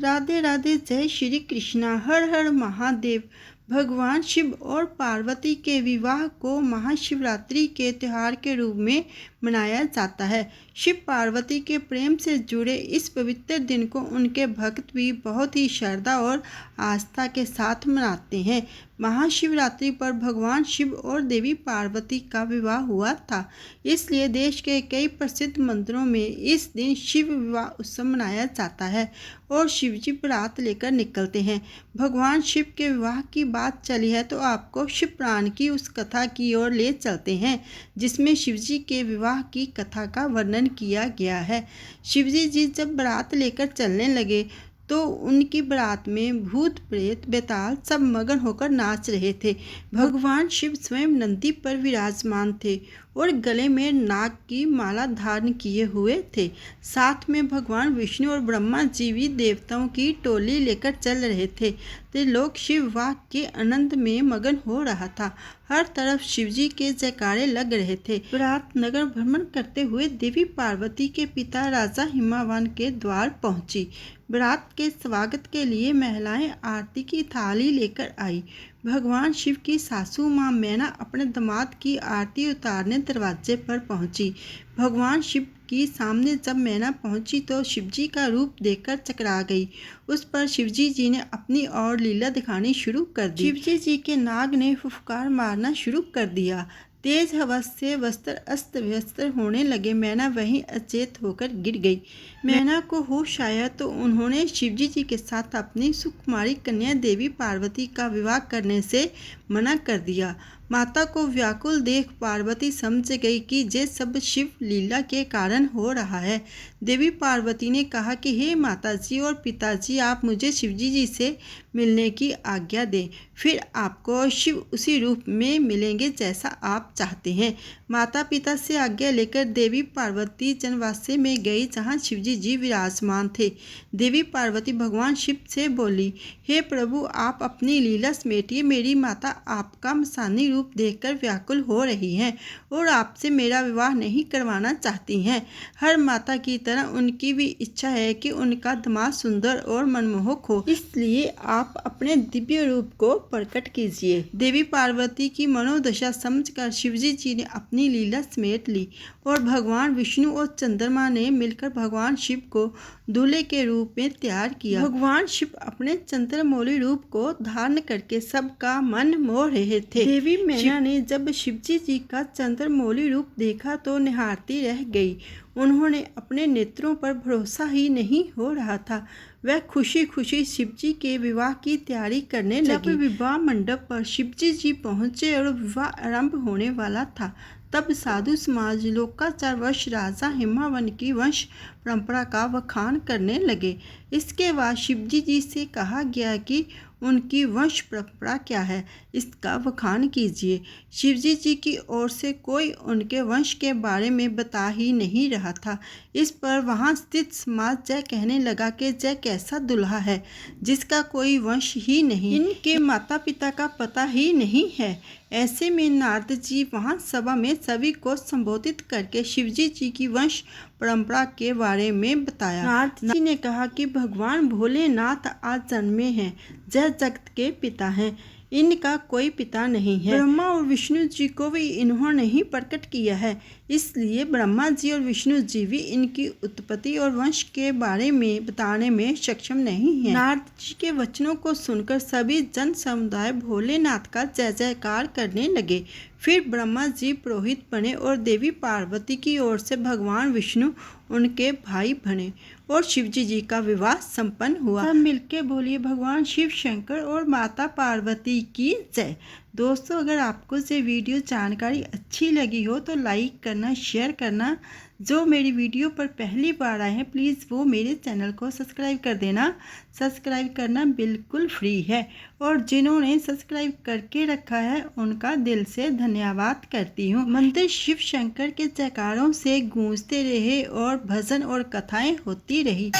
राधे राधे। जय श्री कृष्णा। हर हर महादेव। भगवान शिव और पार्वती के विवाह को महाशिवरात्रि के त्यौहार के रूप में मनाया जाता है। शिव पार्वती के प्रेम से जुड़े इस पवित्र दिन को उनके भक्त भी बहुत ही श्रद्धा और आस्था के साथ मनाते हैं। महाशिवरात्रि पर भगवान शिव और देवी पार्वती का विवाह हुआ था, इसलिए देश के कई प्रसिद्ध मंदिरों में इस दिन शिव विवाह उत्सव मनाया जाता है और शिवजी बारात लेकर निकलते हैं। भगवान शिव के विवाह की बात चली है तो आपको शिव पुराण की उस कथा की ओर ले चलते हैं जिसमें शिवजी के विवाह की कथा का वर्णन किया गया है। शिवजी जी जब बारात लेकर चलने लगे तो उनकी बारात में भूत प्रेत बेताल सब मगन होकर नाच रहे थे। भगवान शिव स्वयं नंदी पर विराजमान थे और गले में नाग की माला धारण किए हुए थे। साथ में भगवान विष्णु और ब्रह्मा जी भी देवताओं की टोली लेकर चल रहे थे। तो लोग शिव विवाह के आनंद में मगन हो रहा था। हर तरफ शिवजी के जयकारे लग रहे थे। बारात नगर भ्रमण करते हुए देवी पार्वती के पिता राजा हिमावान के द्वार पहुंची। बारात के स्वागत के लिए महिलाएं आरती की थाली लेकर आई। भगवान शिव की सासू मां मैना अपने दामाद की आरती उतारने दरवाजे पर पहुंची। भगवान शिव की सामने जब मैना पहुंची तो शिवजी का रूप देखकर चकरा गई। उस पर शिवजी जी ने अपनी और लीला दिखानी शुरू कर दी। शिवजी जी के नाग ने फुफकार मारना शुरू कर दिया। तेज हवा से वस्त्र अस्त व्यस्त होने लगे। मैना वहीं अचेत होकर गिर गई। मैना को होश आया तो उन्होंने शिवजी जी के साथ अपनी सुकुमारी कन्या देवी पार्वती का विवाह करने से मना कर दिया। माता को व्याकुल देख पार्वती समझ गई कि ये सब शिव लीला के कारण हो रहा है। देवी पार्वती ने कहा कि हे माताजी और पिताजी, आप मुझे शिवजी जी से मिलने की आज्ञा दें, फिर आपको शिव उसी रूप में मिलेंगे जैसा आप चाहते हैं। माता पिता से आज्ञा लेकर देवी पार्वती जनवासे में गई जहाँ शिवजी जी विराजमान थे। देवी पार्वती भगवान शिव से बोली, हे प्रभु, आप अपनी लीला समेटिए। मेरी माता आपका मसानी रूप देखकर व्याकुल हो रही हैं और आपसे मेरा विवाह नहीं करवाना चाहती हैं। हर माता की तरह उनकी भी इच्छा है कि उनका दामाद सुंदर और मनमोहक हो, इसलिए आप अपने दिव्य रूप को प्रकट कीजिए। देवी पार्वती की मनोदशा समझकर शिवजी जी ने अपनी लीला समेट ली और भगवान विष्णु और चंद्रमा ने मिलकर भगवान शिव को दूल्हे के रूप में तैयार किया। भगवान शिव अपने चंद्रमौली रूप को धारण करके सबका मन मोह रहे थे। देवी मैना ने जब शिवजी जी का चंद्रमौली रूप देखा तो निहारती रह गई। उन्होंने अपने नेत्रों पर भरोसा ही नहीं हो रहा था। वह खुशी खुशी शिवजी के विवाह की तैयारी करने लगी। जब विवाह मंडप पर शिवजी जी पहुंचे और विवाह आरंभ होने वाला था तब साधु समाज लोकाचार वश राजा हिमावन की वंश परंपरा का वखान करने लगे। इसके बाद शिवजी जी से कहा गया कि उनकी वंश परंपरा क्या है, इसका वखान कीजिए। शिवजी जी की ओर से कोई उनके वंश के बारे में बता ही नहीं रहा था। इस पर वहां स्थित समाज जय कहने लगा कि जय कैसा दुल्हा है जिसका कोई वंश ही नहीं, इनके माता पिता का पता ही नहीं है। ऐसे में नारद जी वहां सभा में सभी को संबोधित करके शिवजी जी की वंश परंपरा के बारे में बताया। नारद जी ने कहा कि भगवान भोलेनाथ आज जन्मे हैं, जय जगत के पिता हैं, इनका कोई पिता नहीं है। ब्रह्मा और विष्णु जी को भी इन्होंने ही प्रकट किया है, इसलिए ब्रह्मा जी और विष्णु जी भी इनकी उत्पत्ति और वंश के बारे में बताने में सक्षम नहीं है। नारद जी के वचनों को सुनकर सभी जन समुदाय भोलेनाथ का जय जयकार करने लगे। फिर ब्रह्मा जी पुरोहित बने और देवी पार्वती की ओर से भगवान विष्णु उनके भाई बने और शिवजी जी का विवाह संपन्न हुआ। सब मिलके बोलिए भगवान शिव शंकर और माता पार्वती की जय। दोस्तों, अगर आपको ये वीडियो जानकारी अच्छी लगी हो तो लाइक करना, शेयर करना। जो मेरी वीडियो पर पहली बार आए हैं प्लीज़ वो मेरे चैनल को सब्सक्राइब कर देना। सब्सक्राइब करना बिल्कुल फ्री है और जिन्होंने सब्सक्राइब करके रखा है उनका दिल से धन्यवाद करती हूँ। मंदिर शिव शंकर के जयकारों से गूंजते रहे और भजन और कथाएं होती रही।